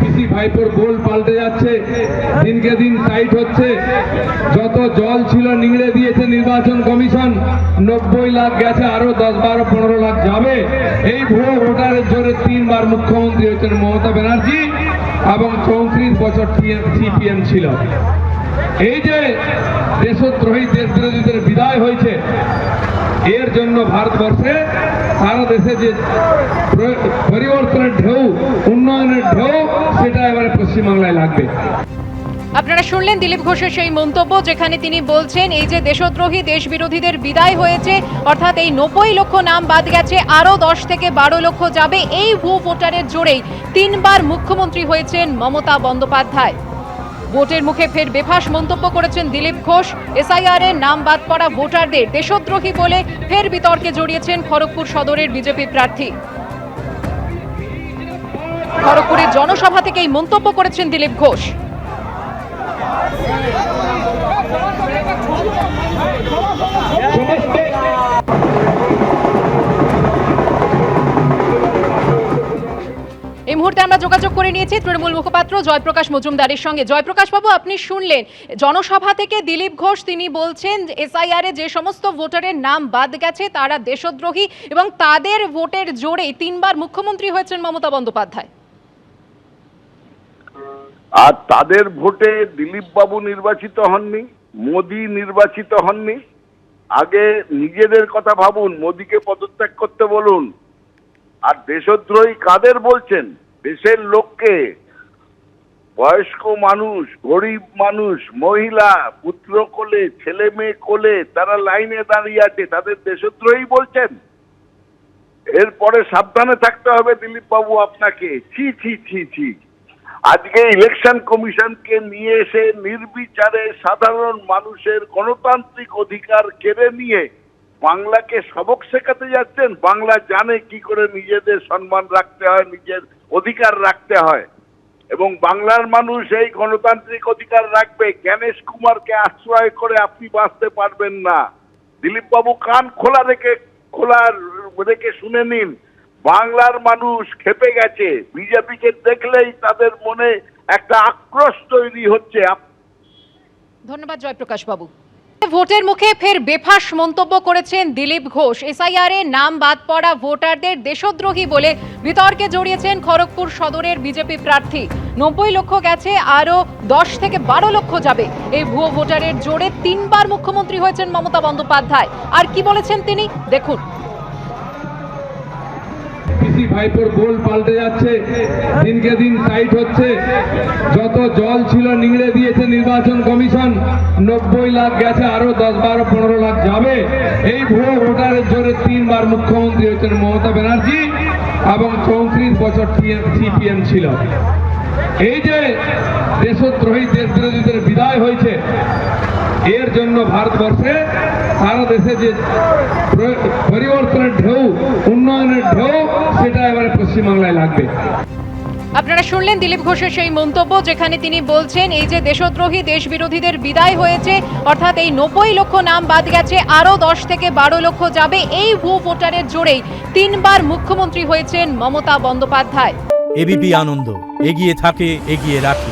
পিসি ভাইপোর গোল পাল্টে যাচ্ছে, দিনকে দিন টাইট হচ্ছে। যত জল ছিল নিংড়ে দিয়েছে নির্বাচন কমিশন। 90 লাখ গেছে, আরো 10, 12, 15 লাখ যাবে। এই ভুয়ো ভোটারের জোরে 3 বার মুখ্যমন্ত্রী হচ্ছেন মমতা ব্যানার্জি এবং 34 বছর সিপিএম ছিল। এই যে দেশদ্রোহী দেশ বিরোধীদের বিদায় হয়েছে, এর জন্য ভারতবর্ষে সারা দেশে যে পরিবর্তনের ঢেউ, উন্নয়নের ঢেউ, সেটা এবারে পশ্চিমবাংলায় লাগবে। আপনারা শুনলেন দিলীপ ঘোষের সেই মন্তব্য, যেখানে তিনি বলছেন এই যে দেশদ্রোহী দেশ বিরোধীদের বিদায় হয়েছে, অর্থাৎ এই 90 লক্ষ নাম বাদ গেছে, আরো 10 থেকে 12 লক্ষ যাবে। এই ভুয়ো ভোটারের জোরেই 3 বার মুখ্যমন্ত্রী হয়েছেন মমতা বন্দ্যোপাধ্যায়। ভোটের মুখে ফের বেফাস মন্তব্য করেছেন দিলীপ ঘোষ। এসআইআর এর নাম বাদ পড়া ভোটারদের দেশদ্রোহী বলে ফের বিতর্কে জড়িয়েছেন খড়গপুর সদরের বিজেপি প্রার্থী। খড়গপুরের জনসভা থেকে এই মন্তব্য করেছেন দিলীপ ঘোষ। এই মুহূর্তে আমরা যোগাযোগ করে নিয়েছি তৃণমূল মুখপাত্র জয়প্রকাশ মজুমদারের সঙ্গে। জয়প্রকাশ বাবু, আপনি শুনলেন জনসভা থেকে দিলীপ ঘোষ, তিনি বলছেন এসআইআর এ যে সমস্ত ভোটারের নাম বাদ গেছে তারা দেশদ্রোহী এবং তাদের ভোটের জোরে 3 বার মুখ্যমন্ত্রী হয়েছেন মমতা বন্দ্যোপাধ্যায়। আর তাদের ভোটে দিলীপ বাবু নির্বাচিত হননি, মোদি নির্বাচিত হননি। আগে নিজেদের কথা ভাবুন, মোদিকে পদত্যাগ করতে বলুন। আর দেশদ্রোহী কাদের বলছেন? দেশের লোককে, বয়স্ক মানুষ, গরিব মানুষ, মহিলা, পুত্র কোলে, ছেলে মেয়ে কোলে, তারা লাইনে দাঁড়িয়ে আছে, তাদের দেশদ্রোহী বলছেন। এরপরে সাবধানে থাকতে হবে দিলীপ বাবু আপনাকে। ছি ছি ছি ছি। আজকে ইলেকশন কমিশনকে নিয়ে এসে নির্বিচারে সাধারণ মানুষের গণতান্ত্রিক অধিকার কেড়ে নিয়ে বাংলাকে সবক শেখাতে যাচ্ছেন। বাংলা জানে কি করে নিজেদের সম্মান রাখতে হয়, নিজের অধিকার রাখতে হয়, এবং বাংলার মানুষ এই গণতান্ত্রিক অধিকার রাখবে। জ্ঞানেশ কুমারকে আশ্রয় করে আপনি বাঁচতে পারবেন না। দিলীপ বাবু কান খোলা রেখে শুনে নিন। বাংলার মানুষ ক্ষেপে গেছে। বিজেপিকে দেখলেই তাদের মনে একটা আক্রোশ তৈরি হচ্ছে। ধন্যবাদ জয়প্রকাশ বাবু। ভোটের মুখে ফের বেফাস মন্তব্য করেছেন দিলীপ ঘোষ। এসআইআর এ নাম বাদ পড়া ভোটারদের দেশদ্রোহী বলে বিতর্কে জড়িয়েছেন খড়গপুর সদরের বিজেপি প্রার্থী। 90 লক্ষ গেছে, আরো 10 থেকে 12 লক্ষ যাবে। এই ভুয়ো ভোটারের জোরে 3 বার মুখ্যমন্ত্রী হয়েছেন মমতা বন্দ্যোপাধ্যায়। আর কি বলেছেন তিনি, দেখুন। পিসি ভাইপোর গোল পাল্টে যাচ্ছে, দিনকে দিন টাইট হচ্ছে। যত জল ছিল নিংড়ে দিয়েছে নির্বাচন কমিশন। 90 লাখ গেছে, আরো 10, 12, 15 লাখ যাবে। এই ভুয়ো ভোটারের জোরে 3 বার মুখ্যমন্ত্রী হচ্ছেন মমতা ব্যানার্জি এবং 34 বছর সিপিএম ছিল। এই যে দেশদ্রোহী দেশ বিরোধীদের বিদায় হয়েছে, এর জন্য ভারতবর্ষে সারা দেশে যে পরিবর্তনের ঢেউ, উন্নয়নের ঢেউ, সেটা এবারে পশ্চিমবাংলায় লাগবে। আপনারা শুনলেন দিলীপ ঘোষের সেই মন্তব্য, যেখানে তিনি বলছেন এই যে দেশদ্রোহী দেশ বিরোধীদের বিদায় হয়েছে, অর্থাৎ এই 90 লক্ষ নাম বাদ গেছে, আরো 10 থেকে 12 লক্ষ যাবে। এই ভুয়ো ভোটারের জোরেই 3 বার মুখ্যমন্ত্রী হয়েছেন মমতা বন্দ্যোপাধ্যায়। এবিপি আনন্দ, এগিয়ে থাকে, এগিয়ে রাখে।